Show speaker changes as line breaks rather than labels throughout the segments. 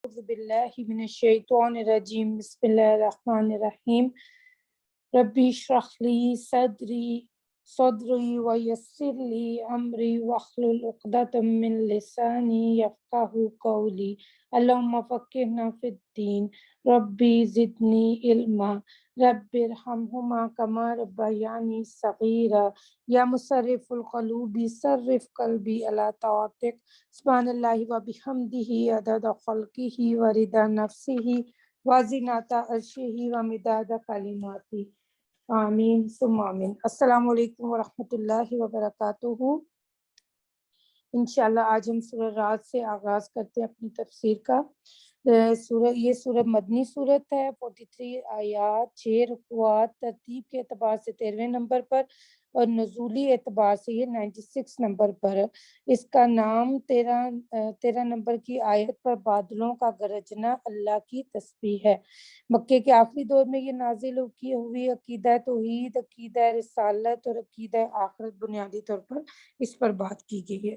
أعوذ بالله من الشيطان الرجيم بسم الله الرحمن الرحيم ربي اشرح لي صدري ويسر لي أمري واحلل عقدة من لساني يفقهوا قولي اللهم فقهنا في الدين ربي زدني علما رب ارحمهما كما ربياني صغيرا یا مصرف القلوب صرف قلبی على طاعتک سبحان اللہ وبحمدہ عدد خلقہ ورضا نفسہ وزنۃ عرشہ ومداد کلماتہ آمین ثم آمین۔ السلام علیکم ورحمۃ اللہ وبرکاتہ۔ انشاءاللہ آج ہم سورہ رعد سے آغاز کرتے ہیں اپنی تفسیر کا۔ یہ سورہ مدنی صورت ہے، 43 آیات، 6 رکوعات، ترتیب کے اعتبار سے 13ویں نمبر پر اور نزولی اعتبار سے یہ 96 نمبر پر ہے۔ اس کا نام 13 نمبر کی آیت پر بادلوں کا گرجنا اللہ کی تسبیح ہے۔ مکے کے آخری دور میں یہ نازل ہوئی عقیدہ توحید، عقیدہ رسالت اور عقیدہ آخرت بنیادی طور پر اس پر بات کی گئی ہے۔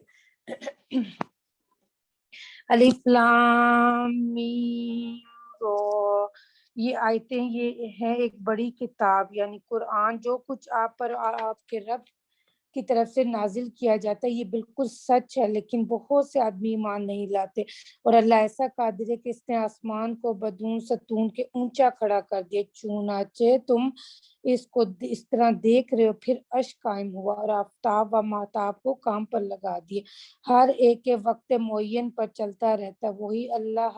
الف لام میم را، یہ آیتیں یہ ہے ایک بڑی کتاب یعنی قرآن، جو کچھ آپ پر آپ کے رب کی طرف سے نازل کیا جاتا ہے یہ بالکل سچ ہے، لیکن بہت سے آدمی ایمان نہیں لاتے۔ اور اللہ ایسا قادر ہے کہ اس نے آسمان کو بدون ستون کے اونچا کھڑا کر دیا، چنانچہ تم اس کو اس طرح دیکھ رہے ہو، پھر عرش قائم ہوا اور آفتاب و ماہتاب کو کام پر لگا دیے، ہر ایک کے وقت معین پر چلتا رہتا ہے۔ وہی اللہ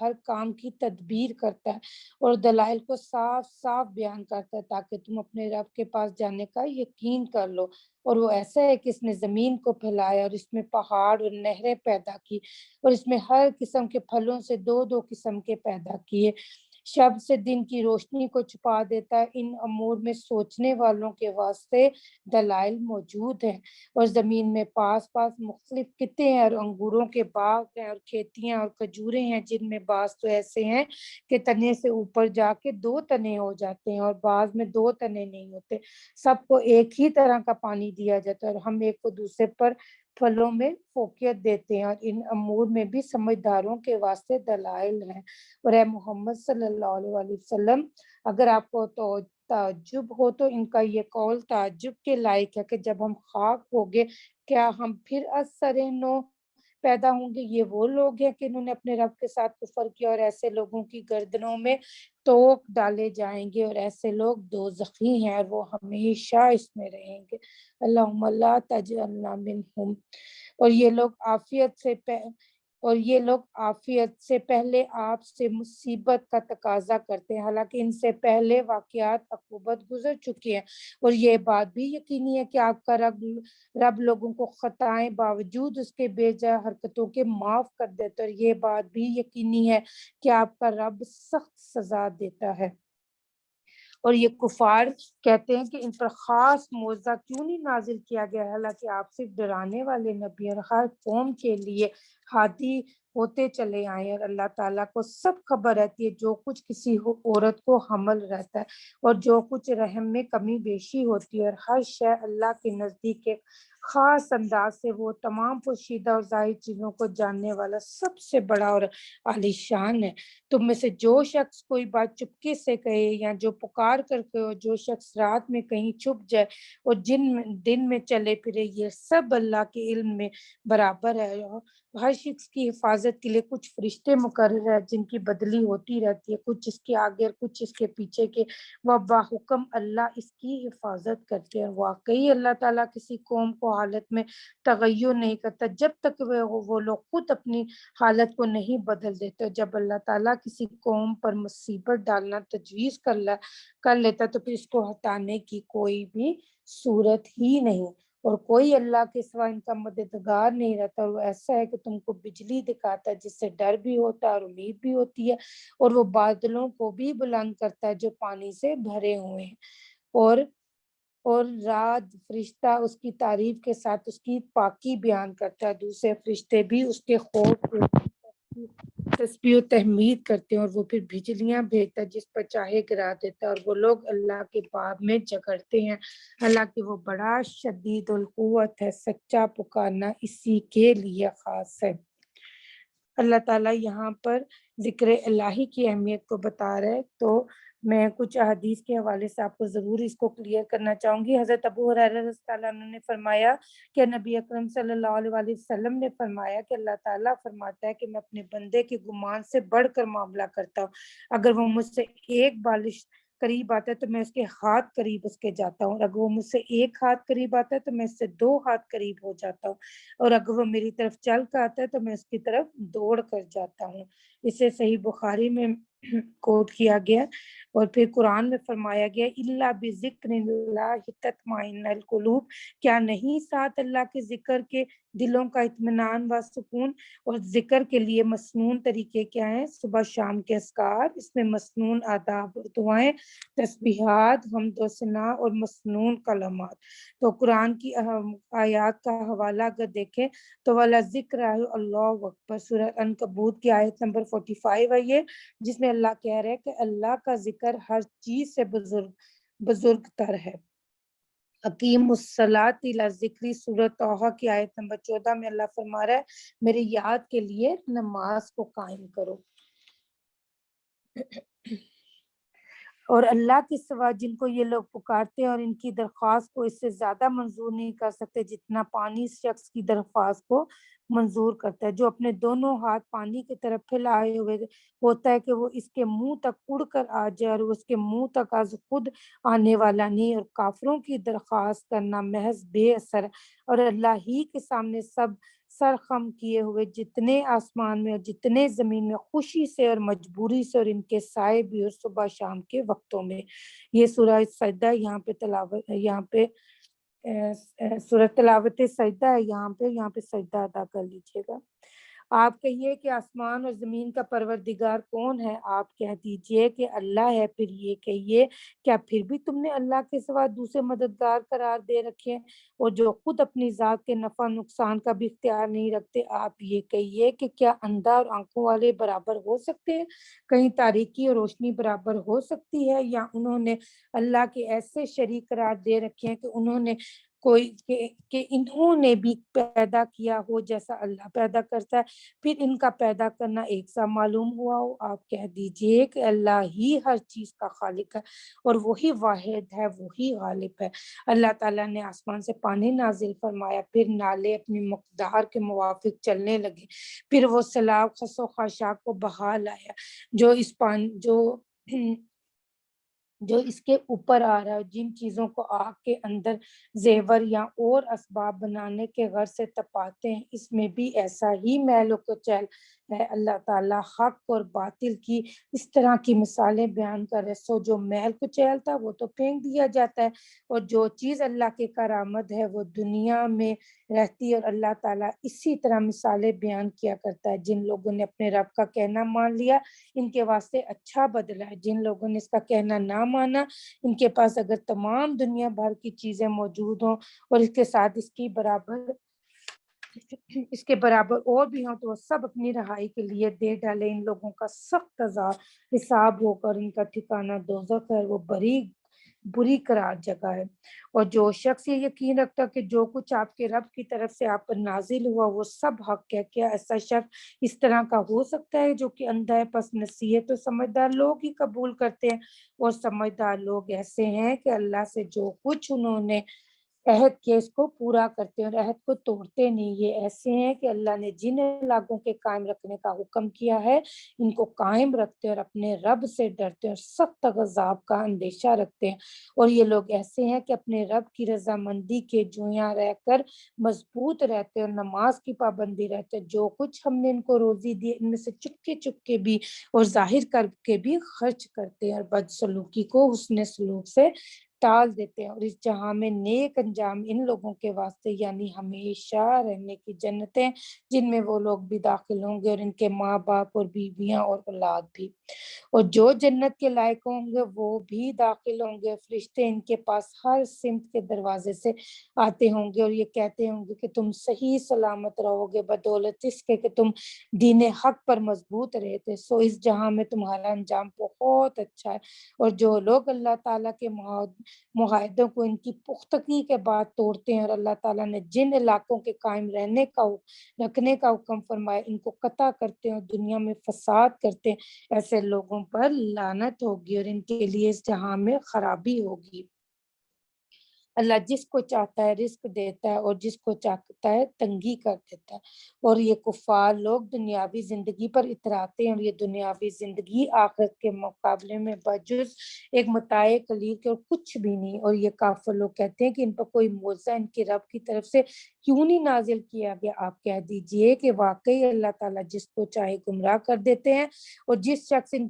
ہر کام کی تدبیر کرتا ہے اور دلائل کو صاف صاف بیان کرتا ہے تاکہ تم اپنے رب کے پاس جانے کا یقین کر لو۔ اور وہ ایسا ہے کہ اس نے زمین کو پھیلایا اور اس میں پہاڑ اور نہریں پیدا کی اور اس میں ہر قسم کے پھلوں سے 2 قسم کے پیدا کیے، شب سے دن کی روشنی کو چھپا دیتا ہے۔ ان امور میں سوچنے والوں کے واسطے دلائل موجود ہیں۔ اور زمین میں پاس پاس مختلف قطعے ہیں اور انگوروں کے باغ ہیں اور کھیتیاں اور کھجوریں ہیں، جن میں بعض تو ایسے ہیں کہ تنے سے اوپر جا کے 2 تنے ہو جاتے ہیں اور بعض میں 2 تنے نہیں ہوتے۔ سب کو ایک ہی طرح کا پانی دیا جاتا ہے اور ہم ایک کو دوسرے پر پھلوں میں فوقیت دیتے ہیں، اور ان امور میں بھی سمجھداروں کے واسطے دلائل ہیں۔ اور اے محمد صلی اللہ علیہ وسلم، اگر آپ کو تو تعجب ہو تو ان کا یہ قول تعجب کے لائق ہے کہ جب ہم خاک ہوگے کیا ہم پھر از سر نو پیدا ہوں گے۔ یہ وہ لوگ ہیں کہ انہوں نے اپنے رب کے ساتھ کفر کیا اور ایسے لوگوں کی گردنوں میں توق ڈالے جائیں گے اور ایسے لوگ دوزخی ہیں اور وہ ہمیشہ اس میں رہیں گے۔ اللہم لا تجعلنا منہم۔ اور یہ لوگ عافیت سے پہلے آپ سے مصیبت کا تقاضا کرتے ہیں، حالانکہ ان سے پہلے واقعات عقوبت گزر چکے ہیں۔ اور یہ بات بھی یقینی ہے کہ آپ کا رب لوگوں کو خطائیں باوجود اس کے بے جا حرکتوں کے معاف کر دیتا ہے، اور یہ بات بھی یقینی ہے کہ آپ کا رب سخت سزا دیتا ہے۔ اور یہ کفار کہتے ہیں کہ ان پر خاص معجزہ کیوں نہیں نازل کیا گیا، حالانکہ آپ صرف ڈرانے والے نبی اور ہر قوم کے لیے ہادی ہوتے چلے آئے، اور اللہ تعالیٰ کو سب خبر رہتی ہے جو کچھ کسی عورت کو حمل رہتا ہے اور جو کچھ رحم میں کمی بیشی ہوتی ہے، اور ہر شے اللہ کے نزدیک ایک خاص انداز سے وہ تمام پوشیدہ اور ظاہر چیزوں کو جاننے والا سب سے بڑا اور عالی شان ہے۔ تم میں سے جو شخص کوئی بات چپکے سے کہے یا جو پکار کر کے، اور جو شخص رات میں کہیں چھپ جائے اور دن میں چلے پھرے، یہ سب اللہ کے علم میں برابر ہے۔ ہر شخص کی حفاظت کے لیے کچھ فرشتے مقرر ہیں جن کی بدلی ہوتی رہتی ہے، کچھ اس کے آگے اور کچھ اس کے پیچھے کے، وہ باحکم اللہ اس کی حفاظت کرتے ہیں۔ واقعی اللہ تعالیٰ کسی قوم کو حالت میں تغیر نہیں کرتا جب تک وہ لوگ خود اپنی حالت کو نہیں بدل دیتے۔ جب اللہ تعالیٰ کسی قوم پر مصیبت ڈالنا تجویز کر لیتا تو پھر اس کو ہٹانے کی کوئی بھی صورت ہی نہیں، اور کوئی اللہ کے سوا ان کا مددگار نہیں رہتا۔ اور وہ ایسا ہے کہ تم کو بجلی دکھاتا ہے جس سے ڈر بھی ہوتا ہے اور امید بھی ہوتی ہے، اور وہ بادلوں کو بھی بلند کرتا ہے جو پانی سے بھرے ہوئے ہیں، اور رات فرشتہ اس کی تعریف کے ساتھ اس کی پاکی بیان کرتا ہے، دوسرے فرشتے بھی اس کے خوف تسبیح و تحمید کرتے ہیں، اور وہ پھر بجلیاں بھیجتا ہے جس پر چاہے گرا دیتا ہے، اور وہ لوگ اللہ کے باب میں جھگڑتے ہیں، حالانکہ وہ بڑا شدید القوت ہے۔ سچا پکارنا اسی کے لیے خاص ہے۔ اللہ تعالیٰ یہاں پر ذکر الہی کی اہمیت کو بتا رہے، تو میں کچھ احادیث کے حوالے سے آپ کو ضرور اس کو کلیئر کرنا چاہوں گی۔ حضرت ابو ہریرہ رضی اللہ عنہ نے فرمایا کہ نبی اکرم صلی اللہ علیہ وآلہ وسلم نے فرمایا کہ اللہ تعالیٰ فرماتا ہے کہ میں اپنے بندے کے گمان سے بڑھ کر معاملہ کرتا ہوں، اگر وہ مجھ سے ایک بالش قریب آتا ہے تو میں اس کے ہاتھ قریب اس کے جاتا ہوں، اگر وہ مجھ سے ایک ہاتھ قریب آتا ہے تو میں اس سے 2 ہاتھ قریب ہو جاتا ہوں، اور اگر وہ میری طرف چل کر آتا ہے تو میں اس کی طرف دوڑ کر جاتا ہوں۔ اسے صحیح بخاری میں کوٹ کیا گیا، اور پھر قرآن میں فرمایا گیا الا بذکر اللہ تطمئن القلوب، کیا نہیں ساتھ اللہ کے ذکر کے دلوں کا اطمینان و سکون۔ اور ذکر کے لیے مسنون طریقے کیا ہیں؟ صبح شام کے اذکار، اس میں مسنون آداب اور دعائیں، تسبیحات، حمد و ثنا اور مسنون کلمات۔ تو قرآن کی اہم آیات کا حوالہ اگر دیکھیں تو والا ذکر ہے اللہ اکبر، سورہ عنکبوت کی آیت نمبر 45 ہے یہ، جس میں اللہ کہہ رہے ہیں کہ اللہ کا ذکر ہر چیز سے بزرگ تر ہے۔ حکیم الصلاۃ الی ذکری، سورہ طٰہٰ کی آیت نمبر 14 میں اللہ فرما رہا ہے میری یاد کے لیے نماز کو قائم کرو۔ اور اللہ کے سوا جن کو یہ لوگ پکارتے ہیں اور ان کی درخواست کو اس سے زیادہ منظور نہیں کر سکتے جتنا پانی اس شخص کی درخواست کو منظور کرتا ہے، جو اپنے دونوں ہاتھ پانی کی طرف پھیلائے ہوئے ہوتا ہے کہ وہ اس کے منہ تک اڑ کر آ جائے، اور وہ اس کے منہ تک از خود آنے والا نہیں، اور کافروں کی درخواست کرنا محض بے اثر ہے، اور اللہ ہی کے سامنے سب سر خم کیے ہوئے جتنے آسمان میں اور جتنے زمین میں خوشی سے اور مجبوری سے، اور ان کے سائے بھی، اور صبح شام کے وقتوں میں۔ یہ سورہ سجدہ یہاں پہ تلاوت، یہاں پہ سورہ تلاوت سجدہ ہے، یہاں پہ سجدہ ادا کر لیجیے گا۔ آپ کہیے کہ آسمان اور زمین کا پروردگار کون ہے؟ آپ کہہ دیجئے کہ اللہ ہے، پھر یہ کہیے کیا پھر بھی تم نے اللہ کے سوا دوسرے مددگار قرار دے رکھے ہیں، اور جو خود اپنی ذات کے نفع نقصان کا بھی اختیار نہیں رکھتے؟ آپ یہ کہیے کہ کیا اندھا اور آنکھوں والے برابر ہو سکتے ہیں؟ کہیں تاریکی اور روشنی برابر ہو سکتی ہے؟ یا انہوں نے اللہ کے ایسے شریک قرار دے رکھے ہیں کہ انہوں نے انہوں نے بھی پیدا کیا ہو جیسا اللہ پیدا کرتا ہے، پھر ان کا پیدا کرنا ایک سا معلوم ہوا ہو؟ آپ کہہ دیجئے کہ اللہ ہی ہر چیز کا خالق ہے، اور وہی واحد ہے، وہی غالب ہے۔ اللہ تعالیٰ نے آسمان سے پانی نازل فرمایا، پھر نالے اپنی مقدار کے موافق چلنے لگے، پھر وہ سیلاب خس و خاشاک کو بہا لایا، جو اس کے اوپر آ رہا ہے، جن چیزوں کو آگ کے اندر زیور یا اور اسباب بنانے کے غرض سے تپاتے ہیں، اس میں بھی ایسا ہی میل و کچیل ہے۔ اللہ تعالیٰ حق اور باطل کی اس طرح کی مثالیں بیان کر رہے، سو جو میل کچیل تھا وہ تو پھینک دیا جاتا ہے، اور جو چیز اللہ کی کرامت ہے وہ دنیا میں رہتی ہے، اور اللہ تعالیٰ اسی طرح مثالیں بیان کیا کرتا ہے۔ جن لوگوں نے اپنے رب کا کہنا مان لیا ان کے واسطے اچھا بدلہ ہے، جن لوگوں نے اس کا کہنا نہ مانا ان کے پاس اگر تمام دنیا بھر کی چیزیں موجود ہوں اور اس کے ساتھ اس کے برابر اور بھی ہوں تو وہ سب اپنی رہائی کے لیے دے ڈالے۔ ان لوگوں کا سخت عذاب حساب ہو کر ان کا ٹھکانہ دوزخ ہے، وہ بری قرار جگہ ہے۔ اور جو شخص یہ یقین رکھتا کہ جو کچھ آپ کے رب کی طرف سے آپ پر نازل ہوا وہ سب حق ہے، کیا ایسا شخص اس طرح کا ہو سکتا ہے جو کہ اندھا ہے؟ پس نصیحت تو سمجھدار لوگ ہی قبول کرتے ہیں، اور سمجھدار لوگ ایسے ہیں کہ اللہ سے جو کچھ انہوں نے عہد کے اس کو پورا کرتے ہیں اور عہد کو توڑتے نہیں۔ یہ ایسے ہیں کہ اللہ نے جن علاقوں کے قائم رکھنے کا حکم کیا ہے ان کو قائم رکھتے اور اپنے رب سے ڈرتے اور سخت عذاب کا اندیشہ رکھتے ہیں۔ اور یہ لوگ ایسے ہیں کہ اپنے رب کی رضامندی کے جویاں رہ کر مضبوط رہتے اور نماز کی پابندی رہتے۔ جو کچھ ہم نے ان کو روزی دی ان میں سے چپکے بھی اور ظاہر کر کے بھی خرچ کرتے ہیں، اور بدسلوکی کو حسن سلوک سے ٹال دیتے ہیں۔ اور اس جہاں میں نیک انجام ان لوگوں کے واسطے یعنی ہمیشہ رہنے کی جنتیں جن میں وہ لوگ بھی داخل ہوں گے، اور ان کے ماں باپ اور بیویاں اور اولاد بھی، اور جو جنت کے لائق ہوں گے وہ بھی داخل ہوں گے۔ فرشتے ان کے پاس ہر سمت کے دروازے سے آتے ہوں گے اور یہ کہتے ہوں گے کہ تم صحیح سلامت رہو گے بدولت اس کے کہ تم دین حق پر مضبوط رہے تھے، سو اس جہاں میں تمہارا انجام بہت اچھا ہے۔ اور جو لوگ اللہ تعالیٰ کے معاہدوں کو ان کی پختگی کے بعد توڑتے ہیں، اور اللہ تعالیٰ نے جن علاقوں کے قائم رکھنے کا حکم فرمایا ان کو قطع کرتے ہیں اور دنیا میں فساد کرتے ہیں، ایسے لوگوں پر لعنت ہوگی اور ان کے لیے اس جہاں میں خرابی ہوگی۔ اللہ جس کو چاہتا ہے رزق دیتا ہے اور جس کو چاہتا ہے تنگی کر دیتا ہے، اور یہ کفار لوگ دنیاوی زندگی پر اتراتے ہیں، اور یہ دنیاوی زندگی آخرت کے مقابلے میں بجز ایک متاع قلیل کے اور کچھ بھی نہیں۔ اور یہ کافر لوگ کہتے ہیں کہ ان پر کوئی معجزہ ان کے رب کی طرف سے کیوں نہیں نازل کیا گیا؟ آپ کہہ دیجئے کہ واقعی اللہ تعالیٰ جس کو چاہے گمراہ کر دیتے ہیں، اور جو شخص ان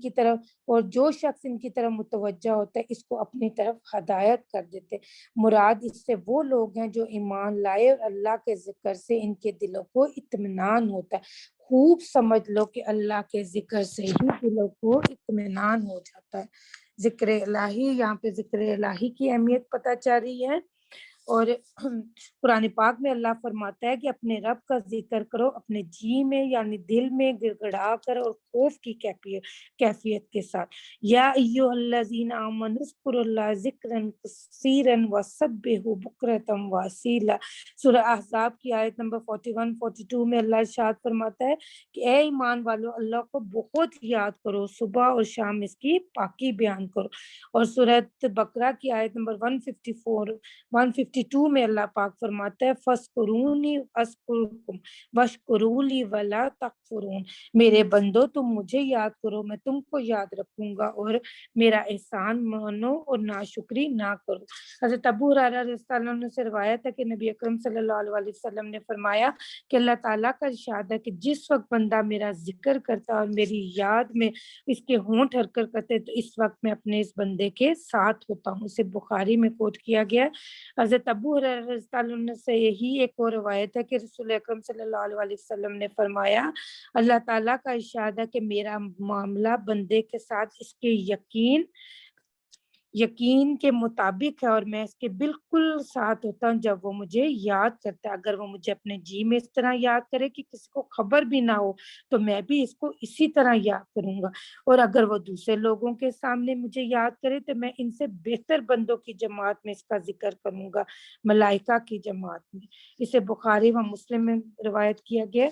کی طرف متوجہ ہوتا ہے اس کو اپنی طرف ہدایت کر دیتے ہیں۔ مراد اس سے وہ لوگ ہیں جو ایمان لائے اور اللہ کے ذکر سے ان کے دلوں کو اطمینان ہوتا ہے۔ خوب سمجھ لو کہ اللہ کے ذکر سے ہی دلوں کو اطمینان ہو جاتا ہے۔ ذکر الہی، یہاں پہ ذکر الہی کی اہمیت پتہ چل رہی ہے، اور قرآن پاک میں اللہ فرماتا ہے کہ اپنے رب کا ذکر کرو اپنے جی میں، یعنی دل میں گڑ گڑا کر اور خوف کی کیفیت کے ساتھ۔ یا ایھا الذین آمنوا اذکروا اللہ ذکرا کثیرا وسبحوا بکرۃ واصیلا۔ سورہ احزاب کی آیت نمبر 41 42 میں اللہ ارشاد فرماتا ہے کہ اے ایمان والو اللہ کو بہت یاد کرو، صبح اور شام اس کی پاکی بیان کرو۔ اور سورہ بقرہ کی آیت نمبر 152 میں اللہ پاک فرماتا ہے فَاذْكُرُونِي أَذْكُرْكُمْ وَاشْكُرُوا لِي وَلَا تَكْفُرُونَ۔ میرے بندو تم مجھے یاد کرو میں تم کو یاد رکھوں گا، اور میرا احسان مانو اور ناشکری نہ کرو۔ حضرت ابو ہریرہ رضی اللہ عنہ سے روایت ہے کہ نبی اکرم صلی اللہ علیہ وسلم نے فرمایا کہ اللہ تعالیٰ کا ارشاد ہے کہ جس وقت بندہ میرا ذکر کرتا اور میری یاد میں اس کے ہونٹ حرکت کرتے تو اس وقت میں اپنے اس بندے کے ساتھ ہوتا ہوں۔ اسے بخاری میں کوٹ کیا گیا۔ حضرت ابو ہریرہ رضی اللہ عنہ سے یہی ایک اور روایت ہے کہ رسول اکرم صلی اللہ علیہ وسلم نے فرمایا اللہ تعالیٰ کا ارشاد ہے کہ میرا معاملہ بندے کے ساتھ اس کے یقین کے مطابق ہے، اور میں اس کے بالکل ساتھ ہوتا ہوں جب وہ مجھے یاد کرتا ہے۔ اگر وہ مجھے اپنے جی میں اس طرح یاد کرے کہ کسی کو خبر بھی نہ ہو تو میں بھی اس کو اسی طرح یاد کروں گا، اور اگر وہ دوسرے لوگوں کے سامنے مجھے یاد کرے تو میں ان سے بہتر بندوں کی جماعت میں اس کا ذکر کروں گا، ملائکہ کی جماعت میں۔ اسے بخاری و مسلم میں روایت کیا گیا۔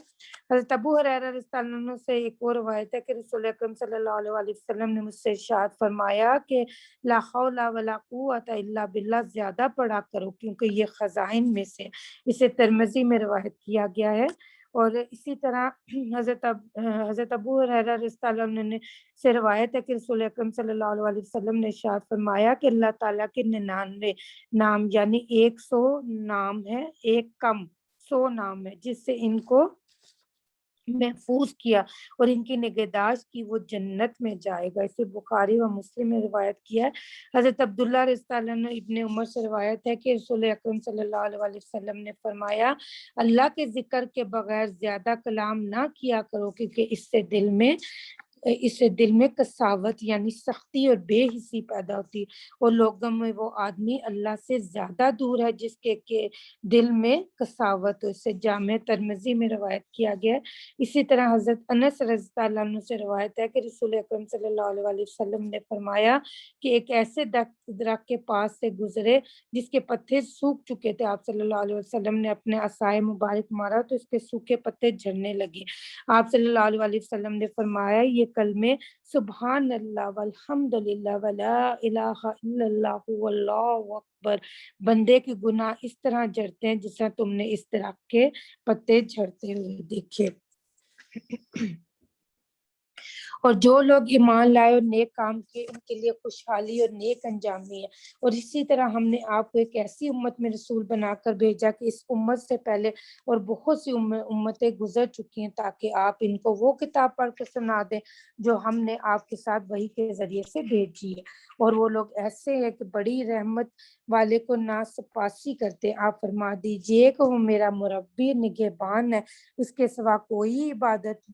حضرت ابو ہریرہ رضی اللہ عنہ سے ایک اور روایت ہے کہ رسول اکرم صلی اللہ علیہ وسلم نے مجھ سے ارشاد فرمایا کہ لا حول ولا قوت الا باللہ زیادہ پڑھا کرو کیونکہ یہ خزائن میں سے۔ اسے ترمذی میں روایت کیا گیا ہے۔ اور اسی طرح حضرت ابو ہریرہ رضی اللہ عنہ سے روایت ہے کہ رسول اکرم صلی اللہ علیہ وسلم نے ارشاد فرمایا کہ اللہ تعالیٰ کے 99 نام یعنی 100 نام ہے، ایک کم 100 نام ہے جس سے ان کو محفوظ کیا اور ان کی نگہداشت کی وہ جنت میں جائے گا۔ اسے بخاری و مسلم میں روایت کیا ہے۔ حضرت عبداللہ رضی اللہ عنہ ابن عمر سے روایت ہے کہ رسول اکرم صلی اللہ علیہ وسلم نے فرمایا اللہ کے ذکر کے بغیر زیادہ کلام نہ کیا کرو کیونکہ اس سے دل میں قساوت یعنی سختی اور بے حسی پیدا ہوتی ہے، اور لوگوں میں وہ آدمی اللہ سے زیادہ دور ہے جس کے دل میں قساوت ہو۔ اسے جامع ترمذی میں روایت کیا گیا ہے۔ اسی طرح حضرت انس رضی اللہ عنہ سے روایت ہے کہ رسول اکرم صلی اللہ علیہ وسلم نے فرمایا کہ ایک ایسے درخت کے پاس سے گزرے جس کے پتے سوکھ چکے تھے، آپ صلی اللہ علیہ وسلم نے اپنے عصائے مبارک مارا تو اس کے سوکھے پتے جھڑنے لگے۔ آپ صلی اللہ علیہ وسلم نے فرمایا یہ کلمے سبحان اللہ والحمد للہ ولا الہ الا اللہ واللہ اکبر بندے کے گناہ اس طرح جھڑتے ہیں جس طرح تم نے اس درخت کے پتے جھڑتے ہوئے دیکھے۔ اور جو لوگ ایمان لائے اور نیک کام کیے ان کے لیے خوشحالی اور نیک انجامی ہے۔ اور اسی طرح ہم نے آپ کو ایک ایسی امت میں رسول بنا کر بھیجا کہ اس امت سے پہلے اور بہت سی امتیں گزر چکی ہیں تاکہ آپ ان کو وہ کتاب پڑھ کے سنا دیں جو ہم نے آپ کے ساتھ وحی کے ذریعے سے بھیجی ہے، اور وہ لوگ ایسے ہیں کہ بڑی رحمت والے کو ناسپاسی کرتے۔ آپ فرما دیجئے کہ وہ میرا مربی نگہبان ہے، اس کے سوا کوئی عبادت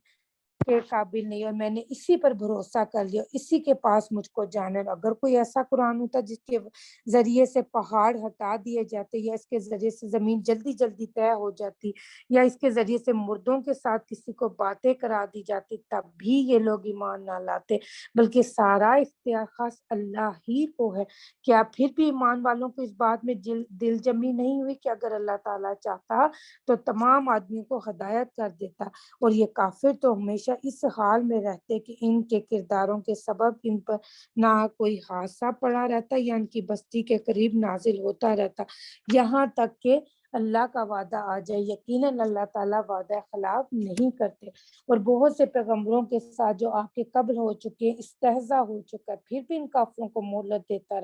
کے قابل نہیں اور میں نے اسی پر بھروسہ کر لیا، اسی کے پاس مجھ کو جانا ہے۔ اگر کوئی ایسا قرآن ہوتا جس کے ذریعے سے پہاڑ ہٹا دیے جاتے، یا اس کے ذریعے سے زمین جلدی جلدی طے ہو جاتی، یا اس کے ذریعے سے مردوں کے ساتھ کسی کو باتیں کرا دی جاتی، تب بھی یہ لوگ ایمان نہ لاتے، بلکہ سارا اختیار خاص اللہ ہی کو ہے۔ کیا پھر بھی ایمان والوں کو اس بات میں دل جمی نہیں ہوئی کہ اگر اللہ تعالیٰ چاہتا تو تمام آدمیوں کو ہدایت کر دیتا، اور یہ کافر تو ہمیشہ اس حال میں رہتے کہ ان کے کرداروں کے سبب ان پر نہ کوئی حادثہ پڑا رہتا یا ان کی بستی کے قریب نازل ہوتا رہتا، یہاں تک کہ اللہ کا وعدہ آ جائے۔ یقیناً اللہ تعالیٰ وعدہ خلاف نہیں کرتے، اور بہت سے پیغمبروں کے ساتھ جو آپ کے قبل ہو چکے استہزاء ہو چکا، پھر بھی ان کافروں کو مہلت دیتا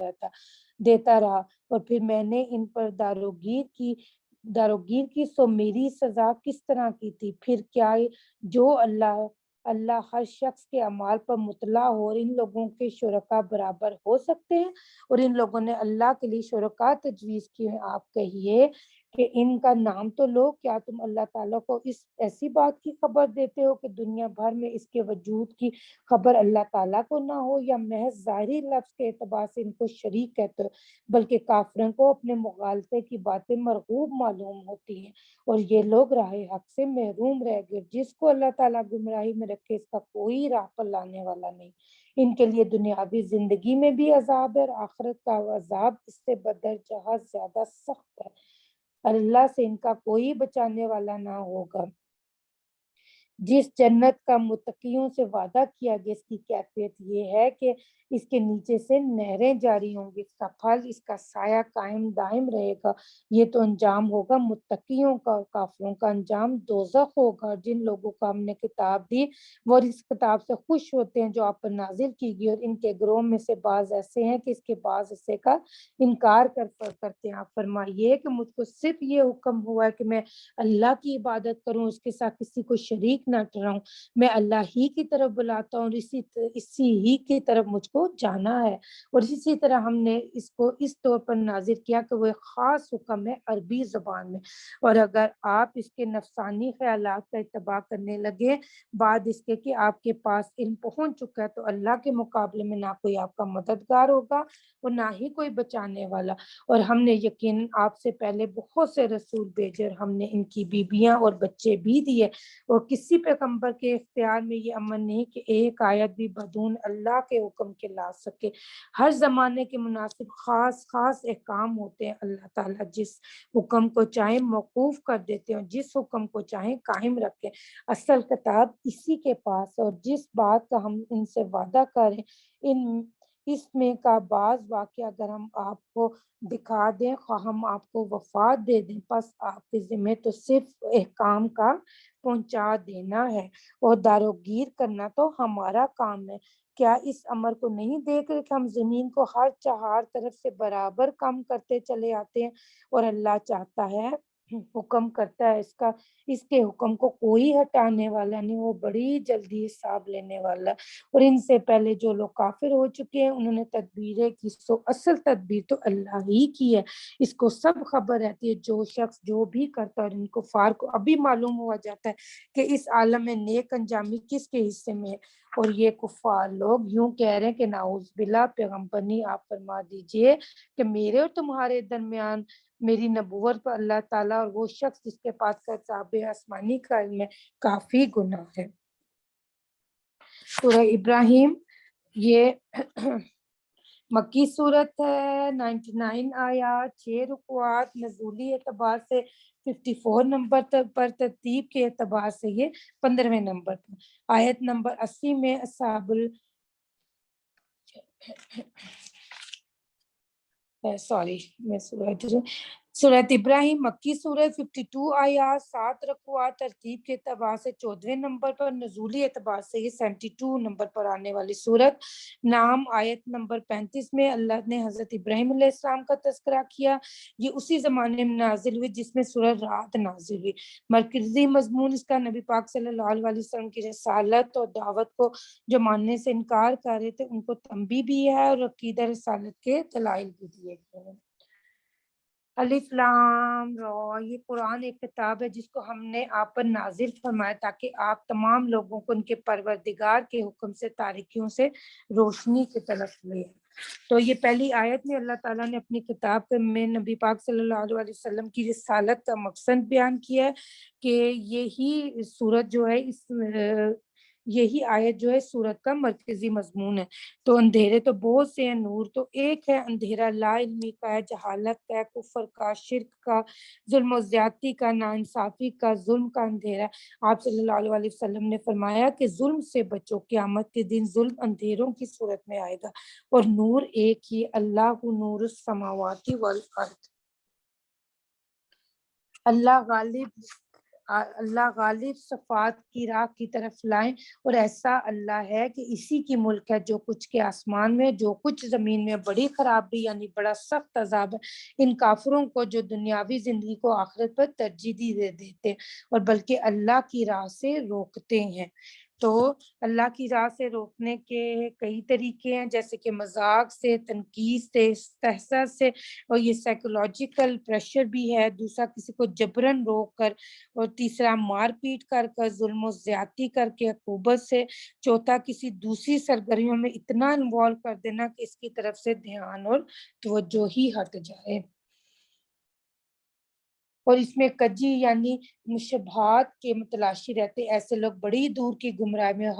رہا، اور پھر میں نے ان پر داروگیر کی سو میری سزا کس طرح کی تھی۔ پھر کیا جو اللہ ہر شخص کے اعمال پر مطلع ہو، اور ان لوگوں کے شرکا برابر ہو سکتے ہیں، اور ان لوگوں نے اللہ کے لیے شرکا تجویز کی ہیں۔ آپ کہیے کہ ان کا نام تو لو، کیا تم اللہ تعالیٰ کو ایسی بات کی خبر دیتے ہو کہ دنیا بھر میں اس کے وجود کی خبر اللہ تعالیٰ کو نہ ہو، یا محض ظاہری لفظ کے اعتبار سے ان کو شریک کہتے ہو، بلکہ کافروں کو اپنے مغالطے کی باتیں مرغوب معلوم ہوتی ہیں، اور یہ لوگ راہ حق سے محروم رہ گئے۔ جس کو اللہ تعالیٰ گمراہی میں رکھے اس کا کوئی راہ پر لانے والا نہیں۔ ان کے لیے دنیاوی زندگی میں بھی عذاب ہے، اور آخرت کا عذاب اس سے بدرجہ زیادہ سخت ہے۔ اللہ سے ان کا کوئی بچانے والا نہ ہوگا۔ جس جنت کا متقیوں سے وعدہ کیا گیا، اس کی کیفیت یہ ہے کہ اس کے نیچے سے نہریں جاری ہوں گی، اس کا پھل، اس کا سایہ قائم دائم رہے گا۔ یہ تو انجام ہوگا متقیوں کا، اور کافروں کا انجام دوزخ ہوگا۔ جن لوگوں کو ہم نے کتاب دی وہ اس کتاب سے خوش ہوتے ہیں جو آپ پر نازل کی گئی، اور ان کے گروہ میں سے بعض ایسے ہیں کہ اس کے بعض حصے کا انکار کرتے ہیں۔ آپ فرمائیے کہ مجھ کو صرف یہ حکم ہوا ہے کہ میں اللہ کی عبادت کروں، اس کے ساتھ کسی کو شریک نہ ٹھہراؤں، میں اللہ ہی کی طرف بلاتا ہوں، اور اسی ہی کی طرف مجھ کو جانا ہے۔ اور اسی طرح ہم نے اس کو اس طور پر نازل کیا کہ وہ ایک خاص حکم ہے عربی زبان میں، اور اگر آپ اس کے نفسانی خیالات کا اتباع کرنے لگے بعد اس کے کہ آپ کے پاس علم پہنچ چکا ہے، تو اللہ کے مقابلے میں نہ کوئی آپ کا مددگار ہوگا اور نہ ہی کوئی بچانے والا۔ اور ہم نے یقیناً آپ سے پہلے بہت سے رسول بھیجے، اور ہم نے ان کی بیویاں اور بچے بھی دیے، اور کسی پیغمبر کے اختیار میں یہ امر نہیں کہ ایک آیت بھی بدون اللہ کے حکم کے لا سکے۔ ہر زمانے کے مناسب خاص احکام ہوتے ہیں۔ اللہ تعالیٰ جس حکم کو چاہیں موقوف کر دیتے ہیں، اور جس حکم کو چاہیں قائم رکھیں۔ اصل کتاب اسی کے پاس، اور جس بات کا ہم ان سے وعدہ کریں اس میں کا بعض واقعہ اگر ہم آپ کو دکھا دیں، خواہ ہم آپ کو وفات دے دیں، پس آپ کے ذمہ تو صرف احکام کا پہنچا دینا ہے، اور داروگیر کرنا تو ہمارا کام ہے۔ کیا اس امر کو نہیں دیکھ رہے کہ ہم زمین کو ہر چہار طرف سے برابر کم کرتے چلے آتے ہیں، اور اللہ چاہتا ہے حکم کرتا ہے اس کے حکم کو کوئی ہٹانے والا نہیں، وہ بڑی جلدی حساب لینے والا ہے۔ اور ان سے پہلے جو لوگ کافر ہو چکے ہیں انہوں نے تدبیریں کی، سو اصل تدبیر تو اللہ ہی کی ہے، اس کو سب خبر رہتی ہے۔ جو شخص جو بھی کرتا ہے، اور ان کفار کو ابھی معلوم ہوا جاتا ہے کہ اس عالم میں نیک انجامی کس کے حصے میں ہے، اور یہ کفار لوگ یوں کہہ رہے ہیں کہ نعوذ باللہ، پیغمبرنی آپ فرما دیجئے کہ میرے اور تمہارے درمیان میری نبوت پر اللہ تعالیٰ اور وہ شخص جس کے پاس کتاب آسمانی کا علم ہے کافی گناہ ہے۔ سورہ ابراہیم یہ مکی صورت ہے، 99 آیات، 6 رکوعات، نزولی اعتبار سے 54 نمبر پر، ترتیب کے اعتبار سے یہ 15ویں نمبر پر۔ آیت نمبر 80 میں سورت ابراہیم مکی صورت 52 آیات، 7 رکوعات، ترتیب کے اعتبار سے 14ویں نمبر پر، نزولی اعتبار سے یہ 72 نمبر پر آنے والی صورت۔ نام آیت نمبر 35 میں اللہ نے حضرت ابراہیم علیہ السلام کا تذکرہ کیا، یہ اسی زمانے میں نازل ہوئی جس میں سورہ رات نازل ہوئی۔ مرکزی مضمون اس کا نبی پاک صلی اللہ علیہ وسلم کی رسالت اور دعوت کو جو ماننے سے انکار کر رہے تھے ان کو تنبیہ بھی ہے، اور عقیدہ رسالت کے دلائل بھی دیے گئے ہیں۔ الف لام را، یہ قرآن ایک کتاب ہے جس کو ہم نے آپ پر نازل فرمایا تاکہ آپ تمام لوگوں کو ان کے پروردگار کے حکم سے تاریکیوں سے روشنی کی طرف لے۔ تو یہ پہلی آیت میں اللہ تعالیٰ نے اپنی کتاب میں نبی پاک صلی اللہ علیہ وسلم کی رسالت کا مقصد بیان کیا ہے کہ یہی سورت جو ہے یہی آیت جو ہے سورت کا مرکزی مضمون ہے۔ تو اندھیرے تو بہت سے ہیں، نور تو ایک ہے۔ اندھیرا لا علمی کا ہے، جہالت کا ہے، کفر کا، شرک کا، ظلم و زیادتی کا، ناانصافی کا، ظلم کا اندھیرا۔ آپ صلی اللہ علیہ وسلم نے فرمایا کہ ظلم سے بچو، قیامت کے دن ظلم اندھیروں کی صورت میں آئے گا، اور نور ایک ہی، اللہ نور السماوات والارض۔ اللہ غالب صفات کی راہ کی طرف لائیں، اور ایسا اللہ ہے کہ اسی کی ملک ہے، جو کچھ کے آسمان میں، جو کچھ زمین میں۔ بڑی خرابی یعنی بڑا سخت عذاب ہے ان کافروں کو جو دنیاوی زندگی کو آخرت پر ترجیح دے دیتے اور بلکہ اللہ کی راہ سے روکتے ہیں۔ تو اللہ کی راہ سے روکنے کے کئی طریقے ہیں، جیسے کہ مذاق سے، تنقید سے، استحصال سے، اور یہ سائیکولوجیکل پریشر بھی ہے۔ دوسرا کسی کو جبرن روک کر، اور تیسرا مار پیٹ کر کر، ظلم و زیادتی کر کے، عقوبت سے۔ چوتھا کسی دوسری سرگرمیوں میں اتنا انوالو کر دینا کہ اس کی طرف سے دھیان اور توجہ ہی ہٹ جائے۔ اور اس میں کجی یعنی مشبہات کے متلاشی رہتے، ایسے لوگ بڑی دور کی گمراہی میں۔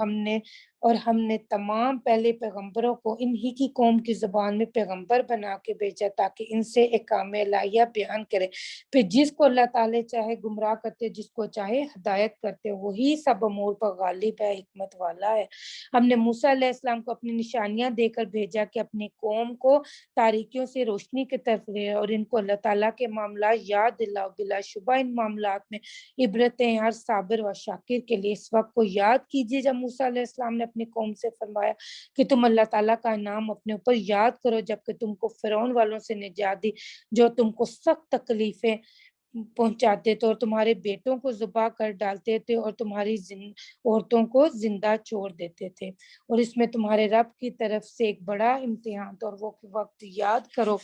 ہم نے تمام پہلے پیغمبروں کو انہی کی قوم کی زبان میں پیغمبر بنا کے بھیجا تاکہ ان سے احکام الہیہ بیان کرے۔ پھر جس کو اللہ تعالی چاہے گمراہ کرتے، جس کو چاہے ہدایت کرتے، وہی سب امور پر غالب ہے، حکمت والا ہے۔ ہم نے موسیٰ علیہ السلام کو اپنی نشانیاں دے کر بھیجا کہ اپنی قوم کو تاریکیوں سے روشنی کی طرف لے، اور ان کو اللہ تعالیٰ کے معاملات یاد دلاؤ۔ بلا شبہ ان معاملات میں عبرتیں ہر صابر و شاکر کے لیے۔ اس وقت کو یاد کیجیے جب موسیٰ علیہ السلام نے اپنی قوم سے فرمایا کہ تم اللہ تعالیٰ کا انعام اپنے اوپر یاد کرو، جبکہ تم کو فرعون والوں سے نجات دی جو تم کو سخت تکلیفیں پہنچاتے تھے اور تمہارے بیٹوں کو ذبح کر ڈالتے تھے اور تمہاری عورتوں کو زندہ چھوڑ دیتے تھے، اور اس میں تمہارے رب کی طرف سے ایک بڑا امتحان تھا، اور وہ وقت یاد کرو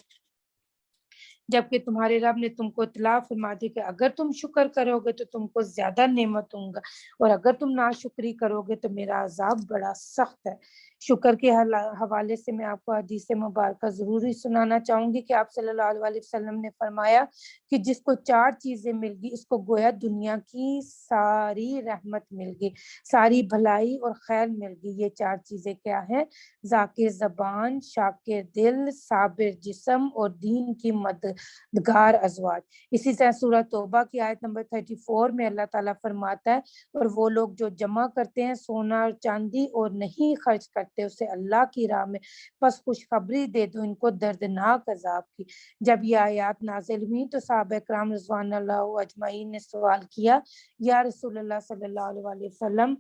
جبکہ تمہارے رب نے تم کو اطلاع فرما دی کہ اگر تم شکر کرو گے تو تم کو زیادہ نعمت دوں گا، اور اگر تم ناشکری کرو گے تو میرا عذاب بڑا سخت ہے۔ شکر کے حوالے سے میں آپ کو حدیث مبارکہ ضروری سنانا چاہوں گی کہ آپ صلی اللہ علیہ وسلم نے فرمایا کہ جس کو 4 چیزیں مل گی اس کو گویا دنیا کی ساری رحمت مل گئی، ساری بھلائی اور خیر مل گئی۔ یہ 4 چیزیں کیا ہیں؟ ذاکر زبان، شاکر دل، صابر جسم، اور دین کی مددگار ازواج۔ اسی طرح سورہ توبہ کی آیت نمبر 34 میں اللہ تعالیٰ فرماتا ہے، اور وہ لوگ جو جمع کرتے ہیں سونا اور چاندی اور نہیں خرچ کرتے اسے اللہ کی راہ میں، پس خوشخبری دے دو ان کو دردناک عذاب کی۔ جب یہ آیات نازل ہوئی تو صحابہ کرام رضوان اللہ اجمعین نے سوال کیا، یا رسول اللہ صلی اللہ علیہ وسلم،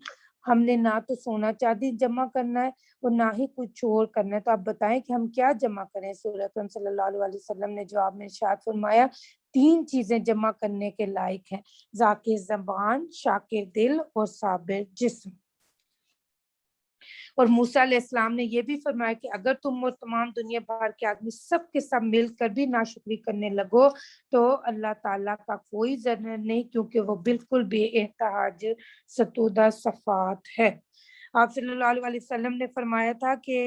ہم نے نہ تو سونا چاندی جمع کرنا ہے اور نہ ہی کچھ اور کرنا ہے، تو آپ بتائیں کہ ہم کیا جمع کریں؟ رسول اکرم صلی اللہ علیہ وسلم نے جواب میں ارشاد فرمایا، 3 چیزیں جمع کرنے کے لائق ہیں، ذاکر زبان، شاکر دل اور صابر جسم۔ اور موسیٰ علیہ السلام نے یہ بھی فرمایا کہ اگر تم اور تمام دنیا بھر کے آدمی سب کے سب مل کر بھی ناشکری کرنے لگو تو اللہ تعالیٰ کا کوئی ضرر نہیں، کیونکہ وہ بالکل بے احتجاج ستودہ صفات ہے۔ آپ صلی اللہ علیہ وسلم نے فرمایا تھا کہ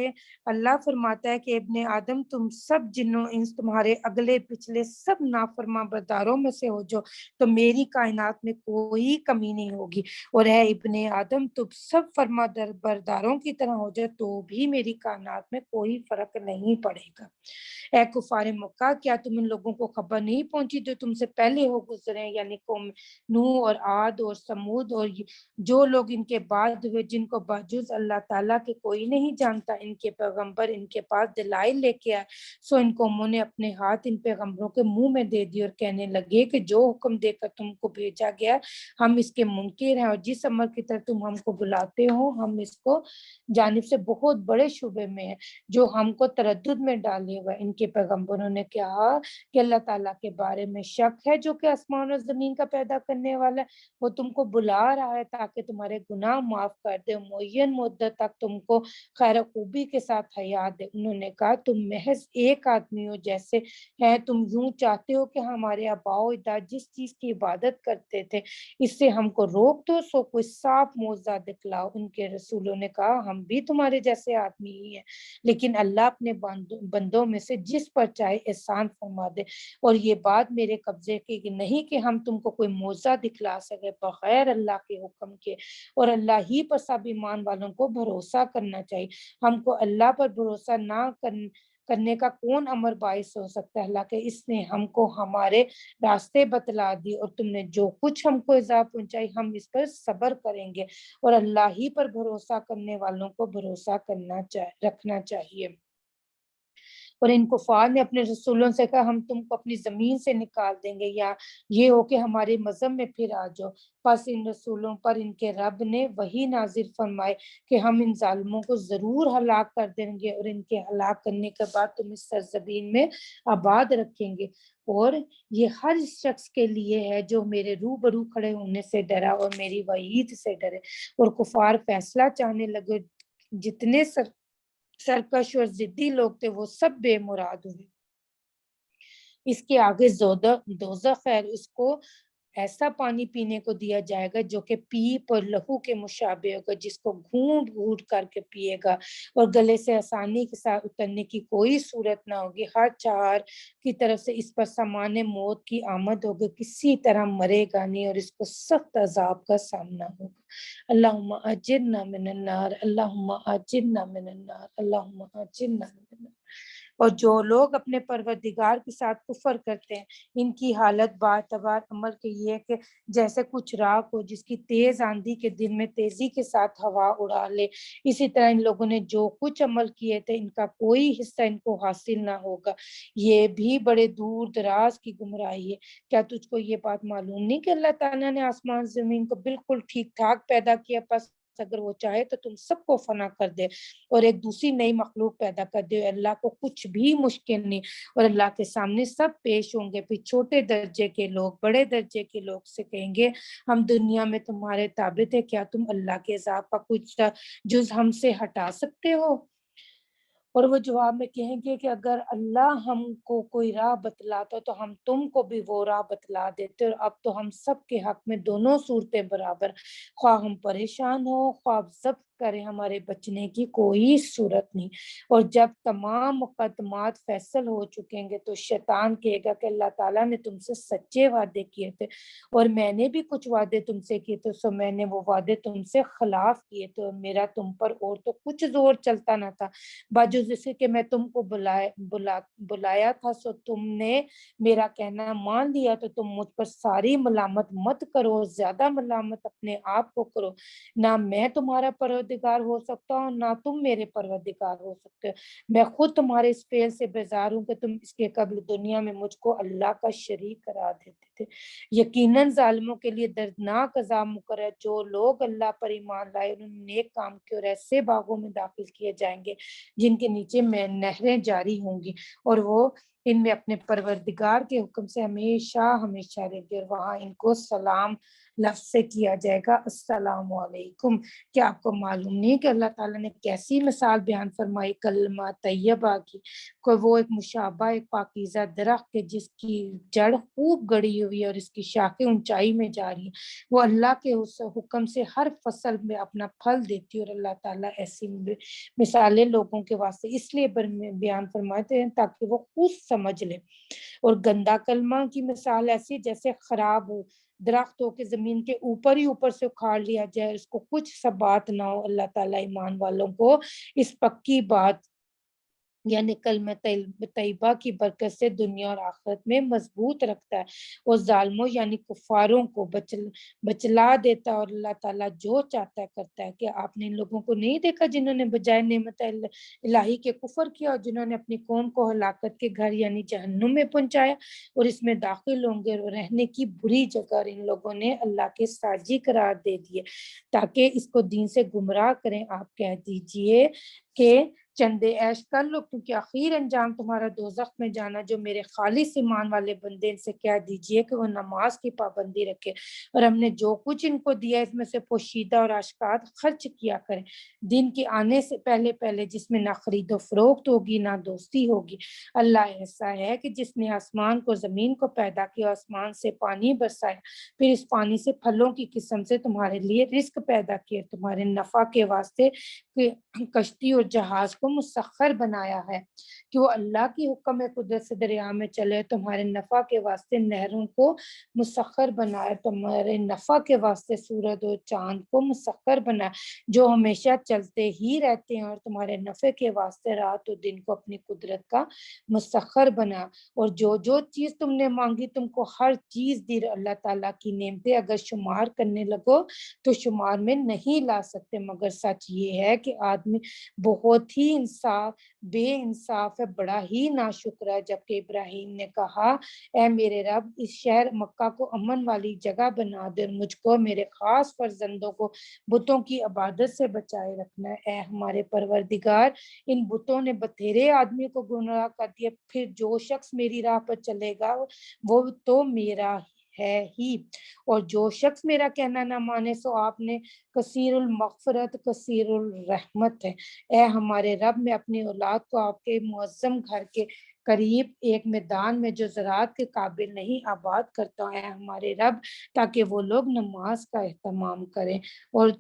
اللہ فرماتا ہے کہ ابن آدم تم سب جنوں انس تمہارے اگلے پچھلے سب نافرمان برداروں میں سے ہو جو، تو میری کائنات میں کوئی کمی نہیں ہوگی، اور اے ابن آدم تم سب فرما برداروں کی طرح ہو جائے تو بھی میری کائنات میں کوئی فرق نہیں پڑے گا۔ اے کفار مکہ، کیا تم ان لوگوں کو خبر نہیں پہنچی جو تم سے پہلے ہو گزرے، یعنی قوم نوح اور عاد اور سمود، اور جو لوگ ان کے بعد ہوئے جن کو بجز اللہ تعالیٰ کے کوئی نہیں جانتا، ان کے پیغمبر ان کے پاس دلائل لے کے آئے، سو ان قوموں نے اپنے ہاتھ ان پیغمبروں کے منہ میں دے دی اور کہنے لگے کہ جو حکم دے کر تم کو بھیجا گیا ہم اس کے منکر ہیں، اور جس امر کی طرف تم ہم کو بلاتے ہو ہم اس کو جانب سے بہت بڑے شبے میں ہیں جو ہم کو تردد میں ڈالے ہوئے۔ ان کے پیغمبروں نے کہا کہ اللہ تعالیٰ کے بارے میں شک ہے جو کہ آسمان اور زمین کا پیدا کرنے والا ہے، وہ تم کو بلا رہا ہے تاکہ تمہارے گناہ معاف کر دے، معین مدت تک تم کو خیر خوبی کے ساتھ حیات دے۔ انہوں نے کہا تم محض ایک آدمی ہو جیسے ہیں، تم یوں چاہتے ہو کہ ہمارے آباء و اجداد جس چیز کی عبادت کرتے تھے اس سے ہم کو روک دو، سو کوئی صاف معجزہ دکھلاؤ۔ ان کے رسولوں نے کہا ہم بھی تمہارے جیسے آدمی ہی ہیں، لیکن اللہ اپنے بندوں میں سے جس پر چاہے احسان فرما دے، اور یہ بات میرے قبضے کی نہیں کہ ہم تم کو کوئی معجزہ دکھلا سکے بغیر اللہ کے حکم کے، اور اللہ ہی پر سب ایمان والوں کو بھروسہ کرنا چاہیے۔ ہم کو اللہ پر بھروسہ نہ کرنے کا کون امر باعث ہو سکتا ہے؟ اللہ کہ اس نے ہم کو ہمارے راستے بتلا دی، اور تم نے جو کچھ ہم کو ایذا پہنچائی ہم اس پر صبر کریں گے، اور اللہ ہی پر بھروسہ کرنے والوں کو بھروسہ رکھنا چاہیے۔ اور ان کفار نے اپنے رسولوں سے کہا ہم تم کو اپنی زمین سے نکال دیں گے، یا یہ ہو کہ ہمارے مذہب میں پھر آ جاؤ۔ پس ان رسولوں پر ان کے رب نے وہی نازل فرمائے کہ ہم ان ظالموں کو ضرور ہلاک کر دیں گے، اور ان کے ہلاک کرنے کے بعد تم اس سرزمین میں آباد رکھیں گے، اور یہ ہر شخص کے لیے ہے جو میرے روبرو کھڑے ہونے سے ڈرا اور میری وعید سے ڈرے۔ اور کفار فیصلہ چاہنے لگے، جتنے سرکش اور ضدی لوگ تھے وہ سب بے مراد ہوئے۔ اس کے آگے دوزخ ہے، اس کو ایسا پانی پینے کو دیا جائے گا جو کہ پیپ اور لہو کے مشابہ ہوگا، جس کو گھونٹ گھونٹ کر کے پیے گا، اور گلے سے آسانی کے ساتھ اترنے کی کوئی صورت نہ ہوگی۔ ہر چار کی طرف سے اس پر سامان موت کی آمد ہوگی، کسی طرح مرے گا نہیں، اور اس کو سخت عذاب کا سامنا ہوگا۔ اللہم اجرنا من النار، اللہم اجرنا من النار، اللہم اجرنا من النار۔ اور جو لوگ اپنے پروردگار کے ساتھ کفر کرتے ہیں ان کی حالت باعتبار عمل کے یہ ہے کہ جیسے کچھ راکھ ہو جس کی تیز آندھی کے دن میں تیزی کے ساتھ ہوا اڑا لے، اسی طرح ان لوگوں نے جو کچھ عمل کیے تھے ان کا کوئی حصہ ان کو حاصل نہ ہوگا۔ یہ بھی بڑے دور دراز کی گمراہی ہے۔ کیا تجھ کو یہ بات معلوم نہیں کہ اللہ تعالیٰ نے آسمان زمین کو بالکل ٹھیک ٹھاک پیدا کیا، پس اگر وہ چاہے تو تم سب کو فنا کر دے اور ایک دوسری نئی مخلوق پیدا کر دے۔ اللہ کو کچھ بھی مشکل نہیں، اور اللہ کے سامنے سب پیش ہوں گے۔ پھر چھوٹے درجے کے لوگ بڑے درجے کے لوگ سے کہیں گے ہم دنیا میں تمہارے تابع تھے، کیا تم اللہ کے عذاب کا کچھ جز ہم سے ہٹا سکتے ہو؟ اور وہ جواب میں کہیں گے کہ اگر اللہ ہم کو کوئی راہ بتلاتا تو ہم تم کو بھی وہ راہ بتلا دیتے، اور اب تو ہم سب کے حق میں دونوں صورتیں برابر، خواہ ہم پریشان ہو خواہ ضبط کریں، ہمارے بچنے کی کوئی صورت نہیں۔ اور جب تمام مقدمات فیصل ہو چکیں گے تو شیطان کہے گا کہ اللہ تعالیٰ نے تم سے سچے وعدے کیے تھے، اور میں نے بھی کچھ وعدے تم سے کیے تھے، سو میں نے وہ وعدے تم سے خلاف کیے تھے، اور میرا تم پر اور تو کچھ زور چلتا نہ تھا باوجود اس کے کہ میں تم کو بلایا تھا، سو تم نے میرا کہنا مان لیا، تو تم مجھ پر ساری ملامت مت کرو، زیادہ ملامت اپنے آپ کو کرو۔ نہ میں تمہارا پروردگار ہو سکتا ہوں نہ تم میرے پروردگار ہو سکتے ہو۔ میں خود تمہارے اس فعل سے بیزار ہوں کہ تم اس کے قبل دنیا میں مجھ کو اللہ کا شریک قرار دیتے تھے۔ یقیناً ظالموں کے لیے دردناک عذاب مقرر ہے۔ جو لوگ اللہ پر ایمان لائے انہوں نے نیک کام کیے اور ایسے باغوں میں داخل کیے جائیں گے جن کے نیچے میں نہریں جاری ہوں گی، اور وہ ان میں اپنے پروردگار کے حکم سے ہمیشہ ہمیشہ رہیں گے، اور وہاں ان کو سلام لفظ سے کیا جائے گا، السلام علیکم۔ کیا آپ کو معلوم نہیں کہ اللہ تعالیٰ نے کیسی مثال بیان فرمائی کلمہ طیبہ کی؟ کہ وہ ایک مشابہ ایک پاکیزہ درخت کے جس کی جڑ خوب گڑی ہوئی ہے اور اس کی شاخیں اونچائی میں جا رہی ہیں، وہ اللہ کے حکم سے ہر فصل میں اپنا پھل دیتی ہے، اور اللہ تعالیٰ ایسی مثالیں لوگوں کے واسطے اس لیے بیان فرماتے ہیں تاکہ وہ خود سمجھ لیں۔ اور گندا کلمہ کی مثال ایسی جیسے خراب درخت ہو کے زمین کے اوپر ہی اوپر سے اکھاڑ لیا جائے، اس کو کچھ ثبات نہ ہو۔ اللہ تعالیٰ ایمان والوں کو اس پکی بات یعنی کلمہ طیبہ کی برکت سے دنیا اور آخرت میں مضبوط رکھتا ہے، اور ظالموں یعنی کفاروں کو بچلا دیتا ہے، اور اللہ تعالیٰ جو چاہتا ہے کرتا ہے۔ کہ آپ نے ان لوگوں کو نہیں دیکھا جنہوں نے بجائے نعمت الہی کے کفر کیا، اور جنہوں نے اپنی قوم کو ہلاکت کے گھر یعنی جہنم میں پہنچایا اور اس میں داخل ہوں گے، اور رہنے کی بری جگہ، اور ان لوگوں نے اللہ کے ساجی قرار دے دیے تاکہ اس کو دین سے گمراہ کریں۔ آپ کہہ دیجئے کہ چندے عیش کر لو، کیونکہ آخر انجام تمہارا دوزخ میں جانا۔ جو میرے خالص ایمان والے بندے، ان سے کہہ دیجئے کہ وہ نماز کی پابندی رکھے، اور ہم نے جو کچھ ان کو دیا اس میں سے پوشیدہ اور آشکار خرچ کیا کریں، دن کے آنے سے پہلے پہلے، جس میں نہ خرید و فروخت ہوگی نہ دوستی ہوگی۔ اللہ ایسا ہے کہ جس نے آسمان کو زمین کو پیدا کیا، آسمان سے پانی برسایا، پھر اس پانی سے پھلوں کی قسم سے تمہارے لیے رزق پیدا کیا، تمہارے نفع کے واسطے کشتی اور جہاز کو مسخر بنایا ہے کہ وہ اللہ کی حکم قدرت سے دریا میں چلے، تمہارے نفع کے واسطے نہروں کو مسخر بنایا، تمہارے نفع کے واسطے سورج اور چاند کو مسخر بنایا جو ہمیشہ چلتے ہی رہتے ہیں، اور تمہارے نفع کے واسطے رات اور دن کو اپنی قدرت کا مسخر بنا، اور جو جو چیز تم نے مانگی تم کو ہر چیز دی۔ اللہ تعالیٰ کی نعمتیں اگر شمار کرنے لگو تو شمار میں نہیں لا سکتے، مگر سچ یہ ہے کہ آدمی بہت ہی بے انصاف ہے، بڑا ہی ناشکر ہے۔ جبکہ ابراہیم نے کہا، اے میرے رب، اس شہر مکہ کو امن والی جگہ بنا دے، اور مجھ کو میرے خاص فرزندوں کو بتوں کی عبادت سے بچائے رکھنا ہے۔ اے ہمارے پروردگار، ان بتوں نے بتھیرے آدمی کو گمراہ کر دیا، پھر جو شخص میری راہ پر چلے گا وہ تو میرا ہے ہی، اور جو شخص میرا کہنا نہ مانے سو آپ نے کثیر المغفرت کثیر الرحمت ہے۔ اے ہمارے رب، میں اپنی اولاد کو آپ کے معظم گھر کے قریب ایک میدان میں جو زراعت کے قابل نہیں آباد کرتا ہوں، اے ہمارے رب، تاکہ وہ لوگ نماز کا اہتمام کریں، اور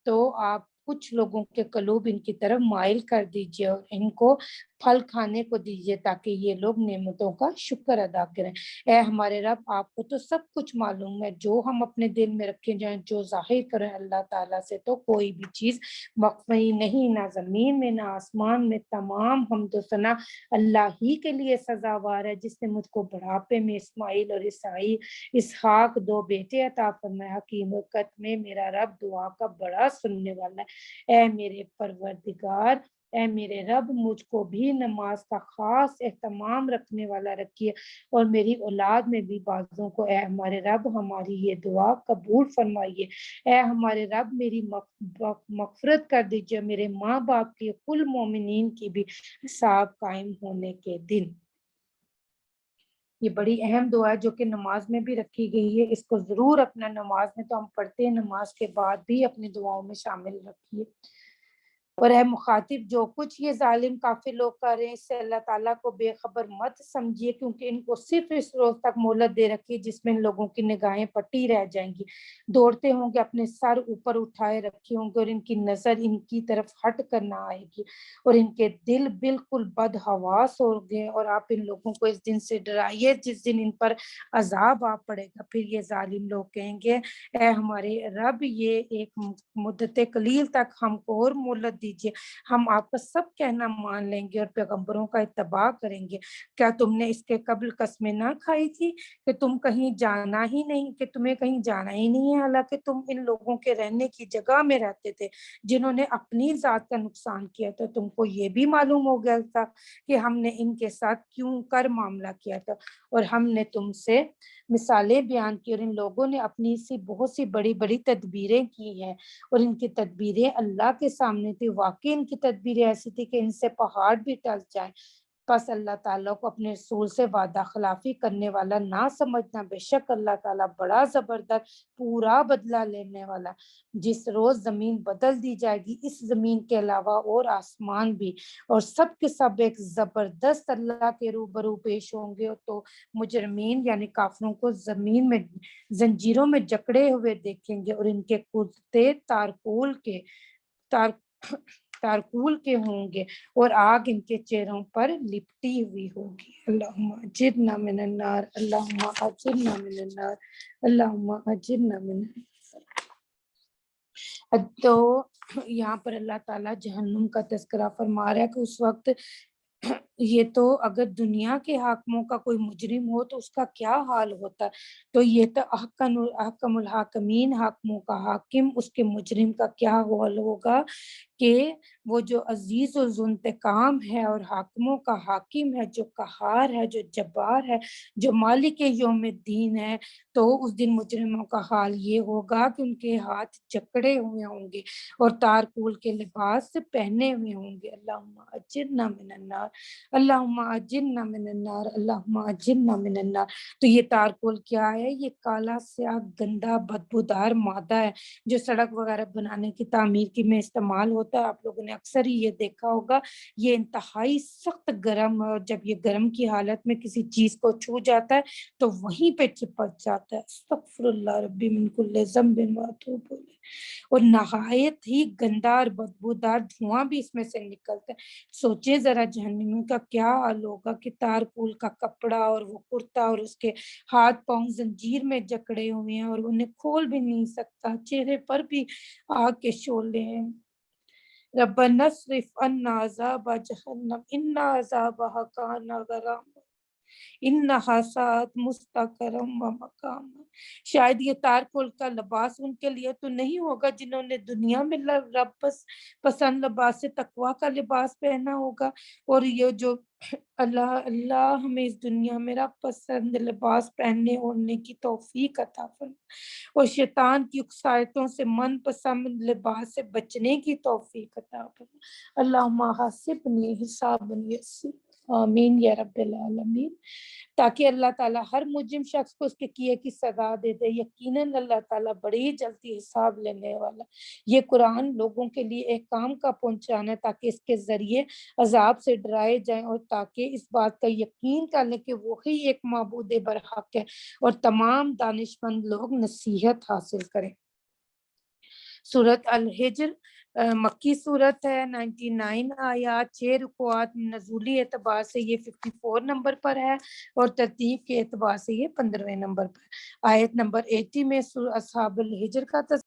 تو آپ کچھ لوگوں کے قلوب ان کی طرف مائل کر دیجئے، اور ان کو پھل کھانے کو دیجئے تاکہ یہ لوگ نعمتوں کا شکر ادا کریں۔ اے ہمارے رب، آپ کو تو سب کچھ معلوم ہے، جو ہم اپنے دل میں رکھے جائیں، جو ظاہر کریں، اللہ تعالیٰ سے تو کوئی بھی چیز مخفی نہیں، نہ زمین میں نہ آسمان میں۔ تمام حمد و ثنا اللہ ہی کے لیے سزاوار ہے، جس نے مجھ کو بڑھاپے میں اسماعیل اور اسحاق دو بیٹے عطا فرمایا۔ حکیم وقت میں میرا رب دعا کا بڑا سننے والا ہے۔ اے میرے پروردگار، اے میرے رب، مجھ کو بھی نماز کا خاص اہتمام رکھنے والا رکھیے، اور میری اولاد میں بھی بعضوں کو۔ اے ہمارے رب، ہماری یہ دعا قبول فرمائیے۔ اے ہمارے رب، میری مغفرت کر دیجیے، میرے ماں باپ کی، کل مومنین کی بھی حساب قائم ہونے کے دن۔ یہ بڑی اہم دعا ہے جو کہ نماز میں بھی رکھی گئی ہے، اس کو ضرور اپنا نماز میں تو ہم پڑھتے ہیں، نماز کے بعد بھی اپنی دعاؤں میں شامل رکھیے۔ اور اے مخاطب، جو کچھ یہ ظالم کافر لوگ کر رہے ہیں اس سے اللہ تعالیٰ کو بے خبر مت سمجھیے، کیونکہ ان کو صرف اس روز تک مہلت دے رکھی جس میں ان لوگوں کی نگاہیں پٹی رہ جائیں گی، دوڑتے ہوں گے، اپنے سر اوپر اٹھائے رکھے ہوں گے، اور ان کی نظر ان کی طرف ہٹ کر نہ آئے گی، اور ان کے دل بالکل بدحواس ہو گئے، اور آپ ان لوگوں کو اس دن سے ڈرائیے جس دن ان پر عذاب آ پڑے گا۔ پھر یہ ظالم لوگ کہیں گے، اے ہمارے رب، یہ ایک مدت قلیل تک ہم کو اور مہلت دیجیے، ہم آپ کا سب کہنا مان لیں گے اور پیغمبروں کا اتباع کریں گے۔ کیا تم نے اس کے قبل قسمیں نہ کھائی تھی کہ تم کہیں جانا ہی نہیں، کہ تمہیں کہیں جانا ہی نہیں ہے، حالانکہ تم ان لوگوں کے رہنے کی جگہ میں رہتے تھے جنہوں نے اپنی ذات کا نقصان کیا تھا؟ تم کو یہ بھی معلوم ہو گیا تھا کہ ہم نے ان کے ساتھ کیوں کر معاملہ کیا تھا، اور ہم نے تم سے مثالیں بیان کی، اور ان لوگوں نے اپنی سی بہت سی بڑی بڑی تدبیریں کی ہیں، اور ان کی تدبیریں اللہ کے سامنے تھی، واقعی ان کی تدبیریں ایسی تھی کہ ان سے پہاڑ بھی ٹل جائیں۔ پس اللہ تعالیٰ کو اپنے رسول سے وعدہ خلافی کرنے والا نہ سمجھنا، بے شک اللہ تعالیٰ بڑا زبردست پورا بدلہ لینے والا۔ جس روز زمین بدل دی جائے گی، اس زمین کے علاوہ اور آسمان بھی، اور سب کے سب ایک زبردست اللہ کے روبرو پیش ہوں گے، تو مجرمین یعنی کافروں کو زمین میں زنجیروں میں جکڑے ہوئے دیکھیں گے، اور ان کے کرتے تارکول کے ہوں گے، اور آگ ان کے چہروں پر لپٹی ہوئی ہوگی۔ اللہم اجرنا من النار، اللہم اجرنا من النار، اللہم اجرنا من النار۔ تو یہاں پر اللہ تعالیٰ جہنم کا تذکرہ فرما رہا ہے کہ اس وقت یہ تو اگر دنیا کے حاکموں کا کوئی مجرم ہو تو اس کا کیا حال ہوتا ہے، تو یہ تو احکم الحاکمین، حاکموں کا حاکم، اس کے مجرم کا کیا حال ہوگا کہ وہ جو عزیز و ذوانتقام ہے اور حاکموں کا حاکم ہے، جو قہار ہے، جو جبار ہے، جو مالک یوم الدین ہے، تو اس دن مجرموں کا حال یہ ہوگا کہ ان کے ہاتھ جکڑے ہوئے ہوں گے اور تارکول کے لباس پہنے ہوئے ہوں گے۔ اللہم اجرنا من النار، اللہم اجرنا من النار، اللہم اجرنا من النار۔ تو یہ تارکول کیا ہے؟ یہ کالا سیاہ گندا بدبودار مادہ ہے جو سڑک وغیرہ بنانے کی تعمیر کی میں استعمال ہوتا ہے۔ آپ لوگوں نے اکثر ہی یہ دیکھا ہوگا، یہ انتہائی سخت گرم، اور جب یہ گرم کی حالت میں کسی چیز کو چھو جاتا ہے تو وہیں پہ چپک جاتا ہے۔ استغفر اللہ ربی من کل ذنب واتوب الیہ۔ اور نہایت ہی گندا اور بدبودار دھواں بھی اس میں سے نکلتا ہے۔ سوچے ذرا جہنمیوں کا کیا حال ہوگا کہ تارکول کا کپڑا اور وہ کرتا اور اس کے ہاتھ پاؤں زنجیر میں جکڑے ہوئے ہیں اور انہیں کھول بھی نہیں سکتا، چہرے پر بھی آگ کے شعلے ہیں۔ ربنا اصرف عنا عذاب جہنم ان عذابها کان غراما انہا ساعت مستقرم و مقام۔ شاید یہ تارکول کا لباس ان کے لیے تو نہیں ہوگا جنہوں نے دنیا میں رب پسند لباس تقوی کا لباس پہنا ہوگا، اور یہ جو اللہ اللہ ہمیں اس دنیا میں رب پسند لباس پہننے اوڑھنے کی توفیق عطا فرما، اور شیطان کی اکسایتوں سے من پسند لباس سے بچنے کی توفیق عطا فرما۔ اللہم حاسبنی حسابا یسیر، آمین یا رب العالمین۔ تاکہ اللہ تعالیٰ ہر مجرم شخص کو اس کے کیے کی سزا دے دے۔ یقیناً اللہ تعالیٰ بڑی ہی جلدی حساب لینے والا۔ یہ قرآن لوگوں کے لیے ایک کام کا پہنچانا ہے تاکہ اس کے ذریعے عذاب سے ڈرائے جائیں، اور تاکہ اس بات کا یقین کر لیں کہ وہی ایک معبود برحق ہے، اور تمام دانشمند لوگ نصیحت حاصل کریں۔ سورۃ الحجر مکی صورت ہے، 99 آیات، 6 رکوعات، نزولی اعتبار سے یہ 54 نمبر پر ہے، اور ترتیب کے اعتبار سے یہ 15ویں نمبر پر۔ آیت نمبر 80 میں اصحاب الحجر کا